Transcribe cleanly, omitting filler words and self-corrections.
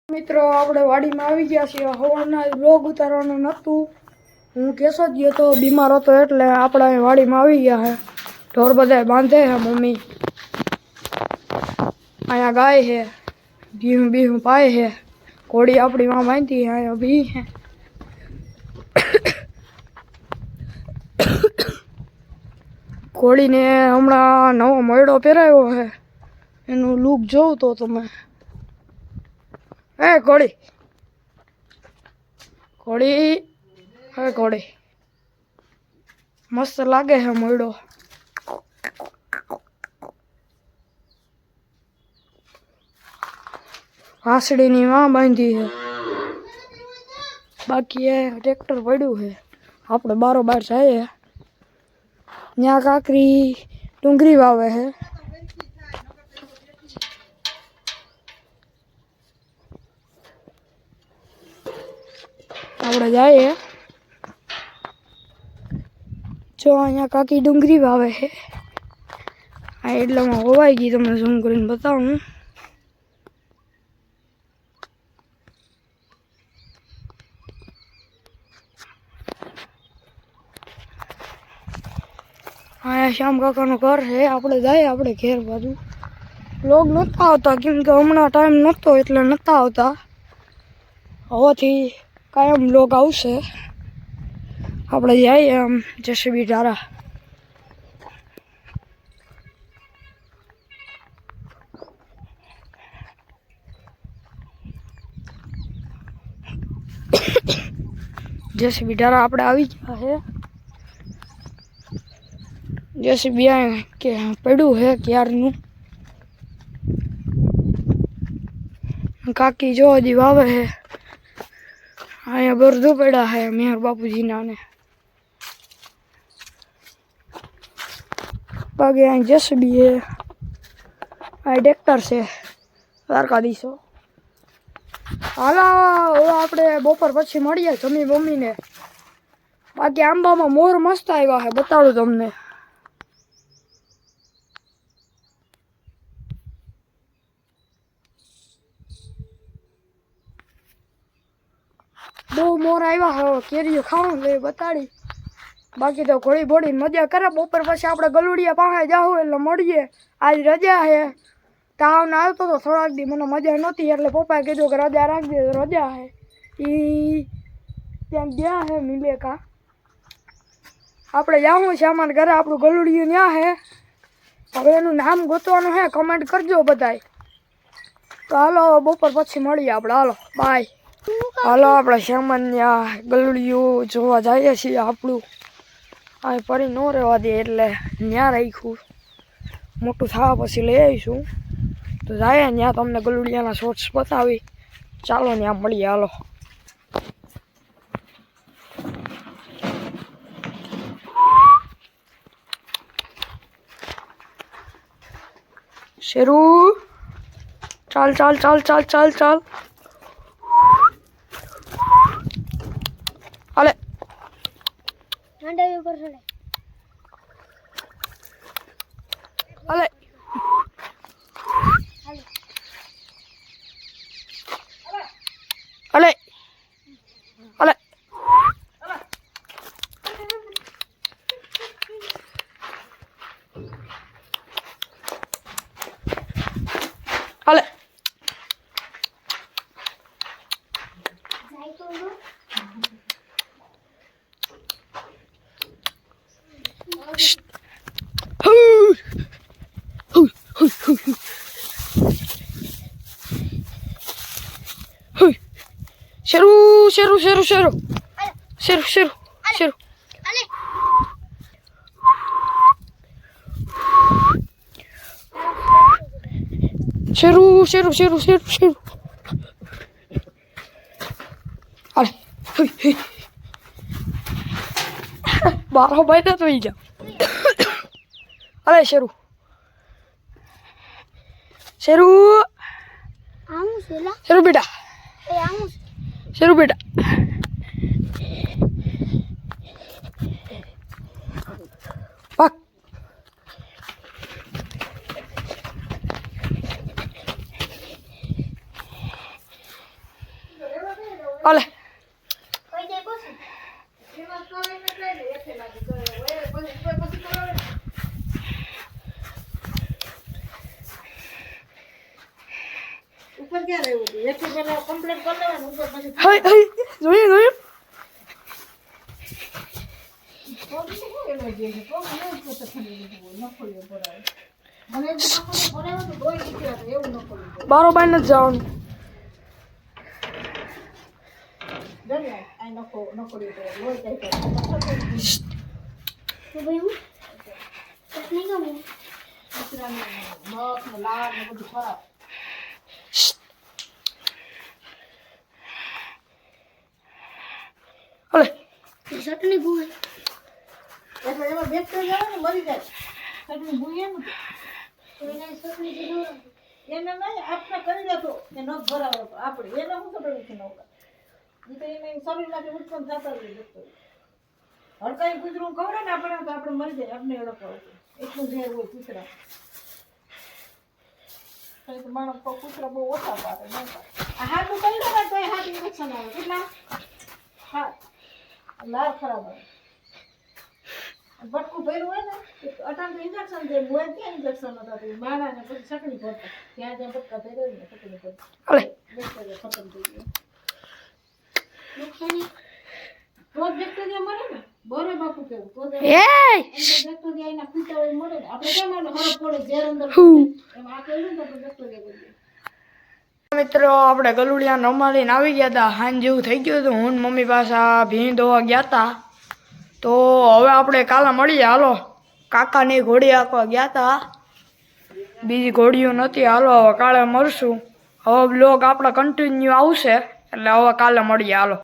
મિત્રો આપણે વાડીમાં આવી ગયા છીએ। હવાના વ્લોગ ઉતારવાનું નહોતું, હું કેસો જ ગયો તો બીમાર હતો એટલે આપણે અહીં વાડીમાં આવી ગયા છે। ઢોર બધા બાંધે છે મમ્મી, અહીંયા ગાય છે, ભીહું બીહું પાય છે, ઘોડી આપણી માં બાંધી છે, અહીંયા ભી છે। ઘોડીને હમણાં નવો મોયડો પહેરાવ્યો છે, એનું લુક જોઉં તો તમે। હે ઘોડી ઘોડી હે ઘોડી મસ્ત લાગે છે મોયડો। હાંસડીની માં બાંધી છે, બાકી એ ટ્રેક્ટર પડ્યું છે। આપણે બારોબાર જઈએ, ત્યાં કાકરી ડુંગળી વાવે છે। આપણે જઈએ, જો અહીંયા કાકી ડુંગળી વાવે છે। આ એટલામાં હોવાઈ ગઈ, તમને ઝૂમ કરીને બતાવું। અહીંયા શ્યામ કાકાનું ઘર છે। આપણે જઈએ આપણે ઘેર બાજુ। લોગ નહોતા આવતા કેમ કે હમણાં ટાઈમ નહોતો એટલે નહોતા આવતા, હવેથી કાયમ લોગ આવશે। આપણે જઈએ આમ જેસીબી ધારા। જેસીબી ધારા આપણે આવી ગયા છે। જેસીબી કે પડ્યું છે ક્યારનું। કાકી જો હજી વાવે છે, અહીંયા બરધું પડ્યા છે મેહર બાપુજીના ને બાકી અહીં જેસીબી છે, આ ટ્રેક્ટર છે દ્વારકાધીશો। હાલો હવે આપણે બપોર પછી મળીએ જમી મમ્મીને। બાકી આંબામાં મોર મસ્ત આવ્યા છે, બતાડું તમને। બહુ મોર આવ્યા હવે કેરીઓ ખાવાનું લઈ બતાડી। બાકી તો ઘોડી ભોડી મજા કરે। બપોર પછી આપણે ગલુડિયા પાસે જાઉં એટલે મળીએ। આજ રજા છે, તાવ ને આવતો તો થોડાક દી, મને મજા નહોતી એટલે પપ્પાએ કીધું કે રજા રાખજે, રજા છે। એ ત્યાં ગયા છે મિલેકા, આપણે જાઉં છે અમારા ઘરે, આપણું ગલુડિયું ત્યાં છે। હવે એનું નામ ગોતવાનું છે, કમેન્ટ કરજો બધાય। તો હાલો બપોર પછી મળીએ આપણે, હાલો બાય। હાલો આપણે સામાન ત્યાં ગલુડિયું જોવા જઈએ છીએ। આપણું આ પરી ન રહેવા દે એટલે ત્યાં રાખ્યું, મોટું થવા પછી લઈ આવીશું। તો જાય ત્યાં તમને ગલુડિયાના શોર્ટ્સ બતાવી। ચાલો ત્યાં મળીએ, હાલો। શેરું ચાલ ચાલ ચાલ ચાલ ચાલ ચાલ, હાલે હાલે હાલે હાલે હાલે શેરું શેરું શેરું શેરું શેરું શેરું શેરું શેરું શેરું શેરું શેરું શેરું અરે બારો ભાઈ તો ઈ જા। અરે શેરું શેરું શેરું બેટા, શેરું બેટા પાક। ઓલે ઉપર ક્યાં રહેવું હતું એક પેલા કમ્પ્લીટ કરી લેવાનું ઉપર પછી હઈ હઈ જોયું પગ શું એનો જે છે પગ એવું જ કરતા ખાલી ન ખોલ્યો પડાવે મને એક નખોલ્યો પડાવે તો દોઈ દીધો હતો એવું ન ખોલ્યું બારોબાર નથી જવાનું જને આ ન ખોલ્યો પડાવે લોહી જાય તો ભાઈ હું ચટણી ગમે કચરાની મગ ને લાળ ને બધું ખરાબ ઓલે ચટણી ભૂએ એટલે એમાં બેક્ટેરિયા આવે ને મરી જાય ચટણી ભૂએ એમ એને ચટણી જેવું એને નહીં આપણે કરી દેતો કે ન ભરાવો આપણે એને શું ખબર નથી નહોતા એ તો એને શરીરમાંથી ઉત્પન્ન થતા જ બેક્ટેરિયા હડકાઈ કૂતરું ખવડે ને આપણે તો આપણે મરી જાય આપણે એડો એટલું ઝેર હોય કૂતરા તો માણસ કૂતરા બહુ ઓછા પાડે ન પાડે આ હાથું કરી દે ને તો એ હાથ ઇન્જેક્શન આવે કેટલા હા લાર ખરાબ આવે બટકું ભર્યું હોય ને અટાણ તો ઇન્જેક્શન દે હોય ત્યાં ઇન્જેક્શન હતા તો માણા ને પછી ચટણી ભરતા ત્યાં જ્યાં બટકા ભર્યો ને ચટણી ભરતા ઓલે બેક્ટેરિયા ખતમ થઈ ગયો રોજ બેક્ટેરિયા મળે ને બોરે બાપુ કેવું તો બેક્ટેરિયા એના કૂતા હોય મળે ને આપણે કેમ આનો હરફ પડે ઝેર અંદર એમ આ કર્યું ને આપણે બેક્ટેરિયા કરીએ મિત્રો આપણે ગલુડિયા રમાડીને આવી ગયા હતા હાંજ જેવું થઈ ગયું હતું હું મમ્મી પાસે ભીં દોવા ગયા હતા તો હવે આપણે કાલે મળીએ હાલો કાકાની ઘોડી આંકવા ગયા હતા બીજી ઘોડીઓ નથી હાલો હવે કાલે મળશું હવે બ્લોગ આપણે કન્ટિન્યુ આવશે એટલે હવે કાલે મળીએ હાલો